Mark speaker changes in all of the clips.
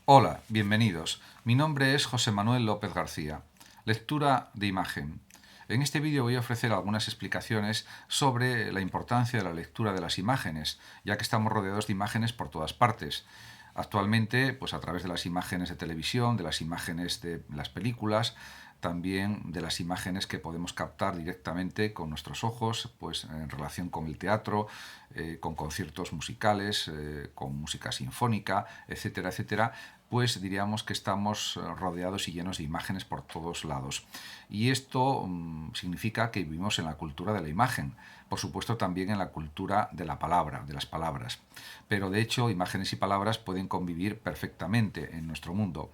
Speaker 1: Hola, bienvenidos. Mi nombre es José Manuel López García. Lectura de imagen. En este vídeo voy a ofrecer algunas explicaciones sobre la importancia de la lectura de las imágenes, ya que estamos rodeados de imágenes por todas partes. Actualmente, pues a través de las imágenes de televisión, de las imágenes de las películas, también de las imágenes que podemos captar directamente con nuestros ojos, pues en relación con el teatro, con conciertos musicales, con música sinfónica, etcétera, etcétera, pues diríamos que estamos rodeados y llenos de imágenes por todos lados. Y esto significa que vivimos en la cultura de la imagen, por supuesto también en la cultura de la palabra, de las palabras. Pero de hecho, imágenes y palabras pueden convivir perfectamente en nuestro mundo.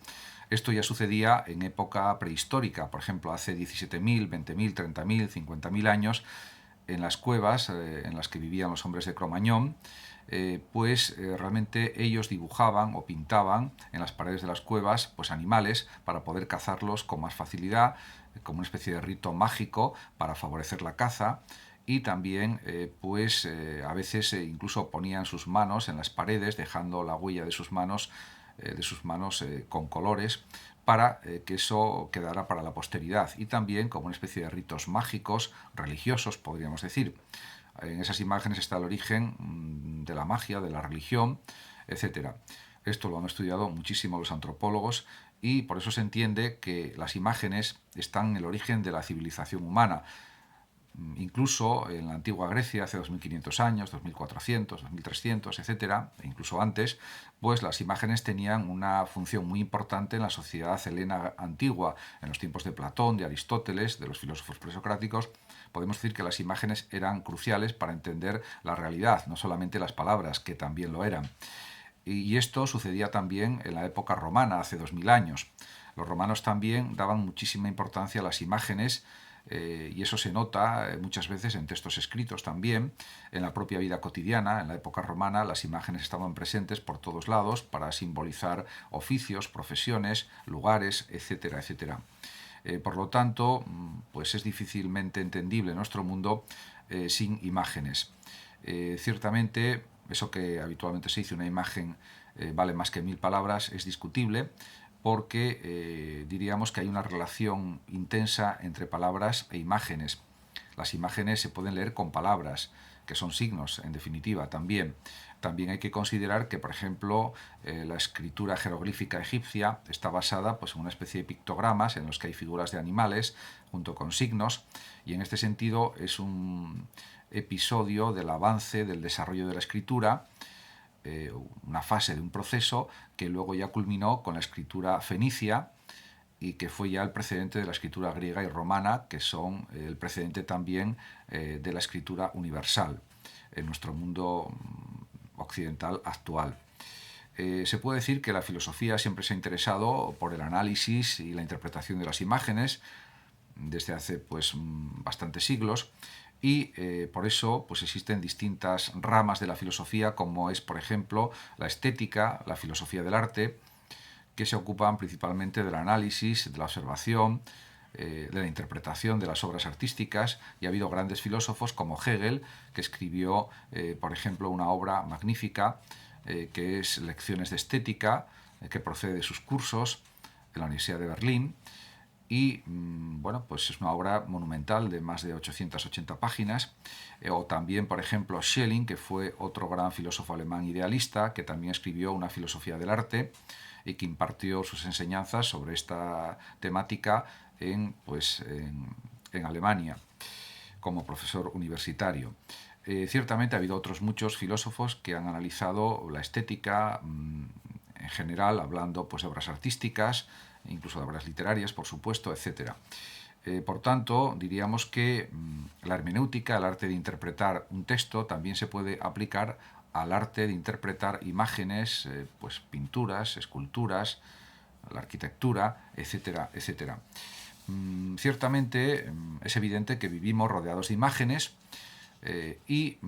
Speaker 1: Esto ya sucedía en época prehistórica, por ejemplo, hace 17.000, 20.000, 30.000, 50.000 años, en las cuevas en las que vivían los hombres de Cromañón, realmente ellos dibujaban o pintaban en las paredes de las cuevas pues animales para poder cazarlos con más facilidad, como una especie de rito mágico para favorecer la caza. Y también a veces incluso ponían sus manos en las paredes, dejando la huella de sus manos con colores, para que eso quedara para la posteridad, y también como una especie de ritos mágicos, religiosos, podríamos decir. En esas imágenes está el origen de la magia, de la religión, etcétera. Esto lo han estudiado muchísimo los antropólogos, y por eso se entiende que las imágenes están en el origen de la civilización humana. Incluso en la antigua Grecia, hace 2500 años, 2400, 2300, etcétera, e incluso antes, pues las imágenes tenían una función muy importante en la sociedad helena antigua. En los tiempos de Platón, de Aristóteles, de los filósofos presocráticos, podemos decir que las imágenes eran cruciales para entender la realidad, no solamente las palabras, que también lo eran. Y esto sucedía también en la época romana, hace 2000 años. Los romanos también daban muchísima importancia a las imágenes, y eso se nota muchas veces en textos escritos también, en la propia vida cotidiana. En la época romana las imágenes estaban presentes por todos lados para simbolizar oficios, profesiones, lugares, etcétera, etcétera. Por lo tanto, pues es difícilmente entendible nuestro mundo sin imágenes. Ciertamente, eso que habitualmente se dice, una imagen vale más que 1000 palabras, es discutible, porque diríamos que hay una relación intensa entre palabras e imágenes. Las imágenes se pueden leer con palabras, que son signos, en definitiva, también. También hay que considerar que, por ejemplo, la escritura jeroglífica egipcia está basada pues, en una especie de pictogramas en los que hay figuras de animales junto con signos, y en este sentido es un episodio del avance, del desarrollo de la escritura, una fase de un proceso que luego ya culminó con la escritura fenicia, y que fue ya el precedente de la escritura griega y romana, que son el precedente también de la escritura universal en nuestro mundo occidental actual. Se puede decir que la filosofía siempre se ha interesado por el análisis y la interpretación de las imágenes desde hace pues bastantes siglos, y por eso pues existen distintas ramas de la filosofía, como es por ejemplo la estética, la filosofía del arte, que se ocupan principalmente del análisis, de la observación, de la interpretación de las obras artísticas. Y ha habido grandes filósofos como Hegel, que escribió, por ejemplo, una obra magnífica que es Lecciones de Estética, que procede de sus cursos en la Universidad de Berlín. Y bueno, pues es una obra monumental de más de 880 páginas. O también, por ejemplo, Schelling, que fue otro gran filósofo alemán idealista, que también escribió una filosofía del arte y que impartió sus enseñanzas sobre esta temática en Alemania, como profesor universitario. Ciertamente ha habido otros muchos filósofos que han analizado la estética en general, hablando pues, de obras artísticas, incluso de obras literarias, por supuesto, etcétera. Por tanto, diríamos que la hermenéutica, el arte de interpretar un texto, también se puede aplicar al arte de interpretar imágenes, pues pinturas, esculturas, la arquitectura, etcétera, etcétera. Ciertamente es evidente que vivimos rodeados de imágenes, y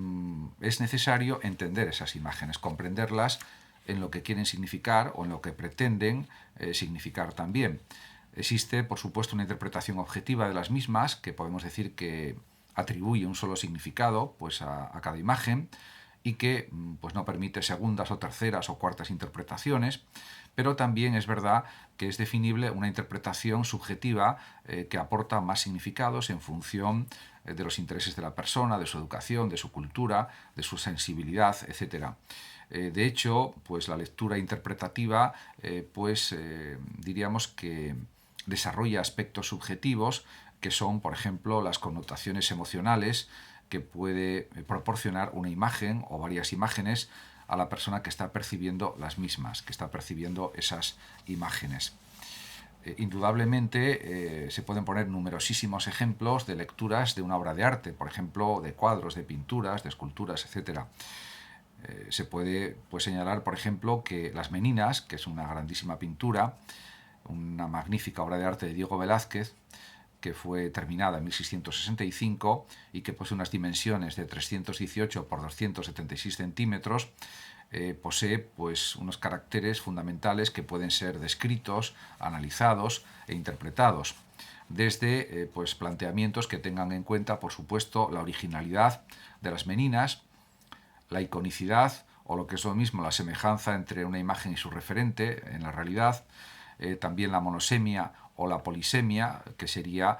Speaker 1: es necesario entender esas imágenes, comprenderlas en lo que quieren significar o en lo que pretenden significar también. Existe, por supuesto, una interpretación objetiva de las mismas, que podemos decir que atribuye un solo significado pues, a cada imagen, y que pues, no permite segundas o terceras o cuartas interpretaciones. pero también es verdad que es definible una interpretación subjetiva que aporta más significados en función de los intereses de la persona, de su educación, de su cultura, de su sensibilidad, etc. De hecho, pues la lectura interpretativa, diríamos que desarrolla aspectos subjetivos que son, por ejemplo, las connotaciones emocionales que puede proporcionar una imagen o varias imágenes a la persona que está percibiendo las mismas, que está percibiendo esas imágenes. Indudablemente se pueden poner numerosísimos ejemplos de lecturas de una obra de arte, por ejemplo, de cuadros, de pinturas, de esculturas, etc. Se puede señalar, por ejemplo, que Las Meninas, que es una grandísima pintura, una magnífica obra de arte de Diego Velázquez, que fue terminada en 1665 y que posee unas dimensiones de 318 por 276 centímetros, posee unos caracteres fundamentales que pueden ser descritos, analizados e interpretados, desde planteamientos que tengan en cuenta, por supuesto, la originalidad de las meninas, la iconicidad, o lo que es lo mismo, la semejanza entre una imagen y su referente en la realidad, también la monosemia o la polisemia, que sería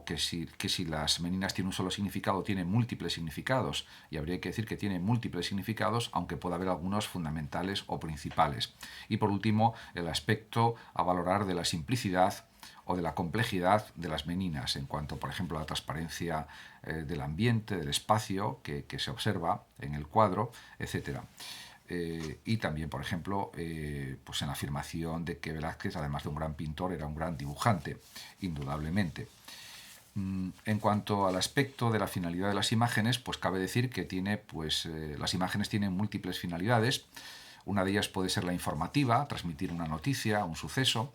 Speaker 1: que si las meninas tienen un solo significado, tienen múltiples significados, y habría que decir que tienen múltiples significados, aunque pueda haber algunos fundamentales o principales. Y por último, el aspecto a valorar de la simplicidad o de la complejidad de las meninas, en cuanto, por ejemplo, a la transparencia del ambiente, del espacio que se observa en el cuadro, etc. Y también, por ejemplo, en la afirmación de que Velázquez, además de un gran pintor, era un gran dibujante, indudablemente. En cuanto al aspecto de la finalidad de las imágenes, pues cabe decir que las imágenes tienen múltiples finalidades. Una de ellas puede ser la informativa, transmitir una noticia, un suceso.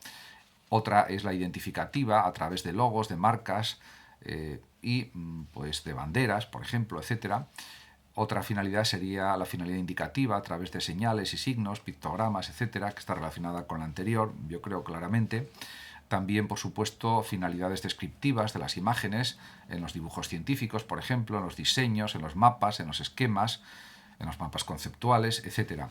Speaker 1: Otra es la identificativa, a través de logos, de marcas y de banderas, por ejemplo, etc. Otra finalidad sería la finalidad indicativa, a través de señales y signos, pictogramas, etc., que está relacionada con la anterior, yo creo claramente. También, por supuesto, finalidades descriptivas de las imágenes, en los dibujos científicos, por ejemplo, en los diseños, en los mapas, en los esquemas, en los mapas conceptuales, etc.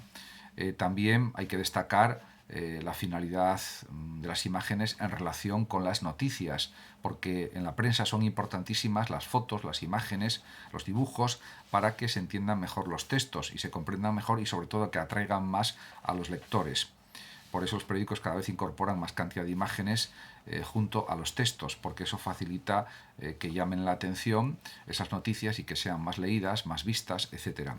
Speaker 1: También hay que destacar la finalidad de las imágenes en relación con las noticias, porque en la prensa son importantísimas las fotos, las imágenes, los dibujos, para que se entiendan mejor los textos y se comprendan mejor y sobre todo que atraigan más a los lectores. Por eso los periódicos cada vez incorporan más cantidad de imágenes junto a los textos, porque eso facilita que llamen la atención esas noticias y que sean más leídas, más vistas, etc.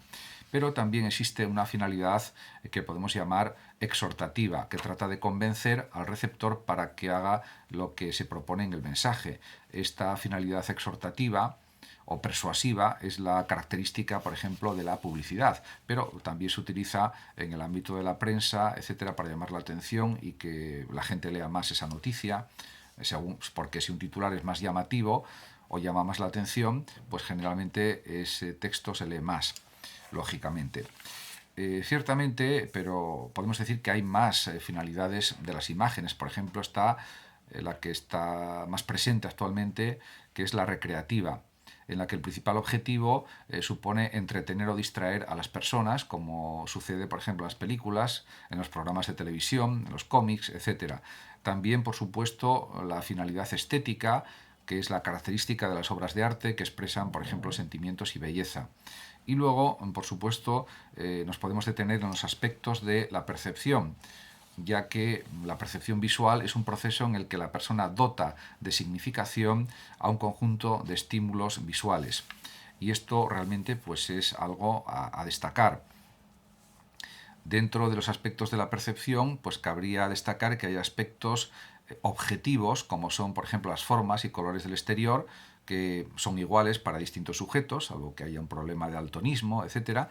Speaker 1: Pero también existe una finalidad que podemos llamar exhortativa, que trata de convencer al receptor para que haga lo que se propone en el mensaje. Esta finalidad exhortativa o persuasiva es la característica, por ejemplo, de la publicidad, pero también se utiliza en el ámbito de la prensa, etcétera, para llamar la atención y que la gente lea más esa noticia, porque si un titular es más llamativo o llama más la atención, pues generalmente ese texto se lee más, lógicamente. Ciertamente, pero podemos decir que hay más finalidades de las imágenes. Por ejemplo, está la que está más presente actualmente, que es la recreativa, en la que el principal objetivo supone entretener o distraer a las personas, como sucede, por ejemplo, en las películas, en los programas de televisión, en los cómics, etc. También, por supuesto, la finalidad estética, que es la característica de las obras de arte que expresan, por ejemplo, sentimientos y belleza. Y luego, por supuesto, nos podemos detener en los aspectos de la percepción, ya que la percepción visual es un proceso en el que la persona dota de significación a un conjunto de estímulos visuales. Y esto realmente es algo a destacar. Dentro de los aspectos de la percepción, cabría destacar que hay aspectos objetivos, como son, por ejemplo, las formas y colores del exterior, que son iguales para distintos sujetos, salvo que haya un problema de daltonismo, etc.,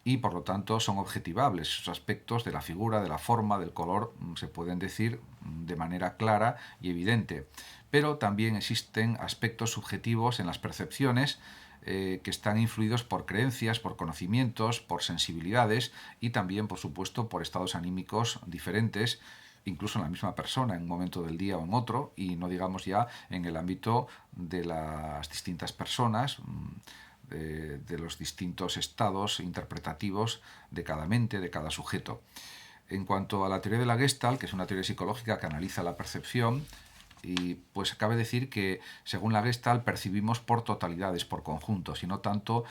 Speaker 1: y por lo tanto son objetivables. Esos aspectos de la figura, de la forma, del color se pueden decir de manera clara y evidente. Pero también existen aspectos subjetivos en las percepciones que están influidos por creencias, por conocimientos, por sensibilidades y también, por supuesto, por estados anímicos diferentes, incluso en la misma persona, en un momento del día o en otro, y no digamos ya en el ámbito de las distintas personas, de los distintos estados interpretativos de cada mente, de cada sujeto. En cuanto a la teoría de la Gestalt, que es una teoría psicológica que analiza la percepción, y pues cabe decir que según la Gestalt percibimos por totalidades, por conjuntos, y no tanto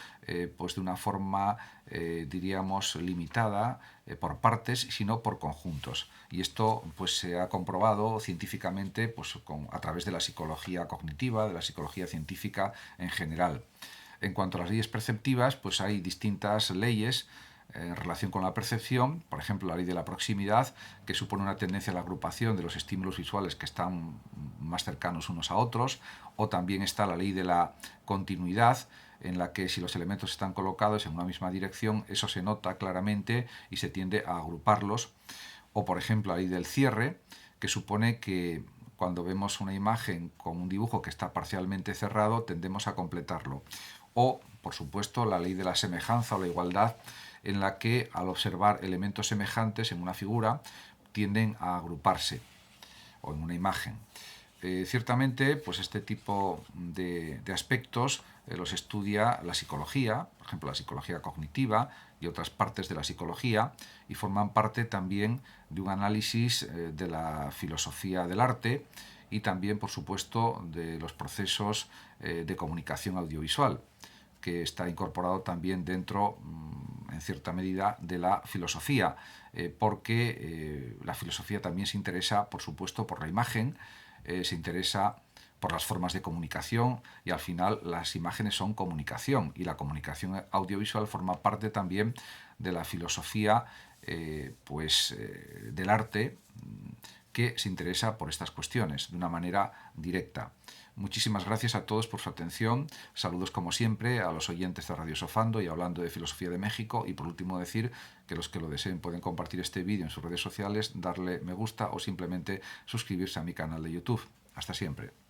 Speaker 1: pues de una forma, diríamos, limitada por partes, sino por conjuntos. Y esto pues se ha comprobado científicamente pues, a través de la psicología cognitiva, de la psicología científica en general. En cuanto a las leyes perceptivas, pues hay distintas leyes en relación con la percepción, por ejemplo, la ley de la proximidad, que supone una tendencia a la agrupación de los estímulos visuales que están más cercanos unos a otros, o también está la ley de la continuidad, en la que si los elementos están colocados en una misma dirección, eso se nota claramente y se tiende a agruparlos, o por ejemplo la ley del cierre, que supone que cuando vemos una imagen con un dibujo que está parcialmente cerrado, tendemos a completarlo. O, por supuesto, la ley de la semejanza o la igualdad, en la que al observar elementos semejantes en una figura tienden a agruparse o en una imagen. Ciertamente, pues este tipo de aspectos los estudia la psicología, por ejemplo la psicología cognitiva y otras partes de la psicología, y forman parte también de un análisis de la filosofía del arte y también, por supuesto, de los procesos de comunicación audiovisual, que está incorporado también dentro, en cierta medida, de la filosofía, porque la filosofía también se interesa, por supuesto, por la imagen, se interesa por las formas de comunicación, y al final las imágenes son comunicación, y la comunicación audiovisual forma parte también de la filosofía del arte, que se interesa por estas cuestiones de una manera directa. Muchísimas gracias a todos por su atención. Saludos como siempre a los oyentes de Radio Sofando y Hablando de Filosofía de México. Y por último decir que los que lo deseen pueden compartir este vídeo en sus redes sociales, darle me gusta o simplemente suscribirse a mi canal de YouTube. Hasta siempre.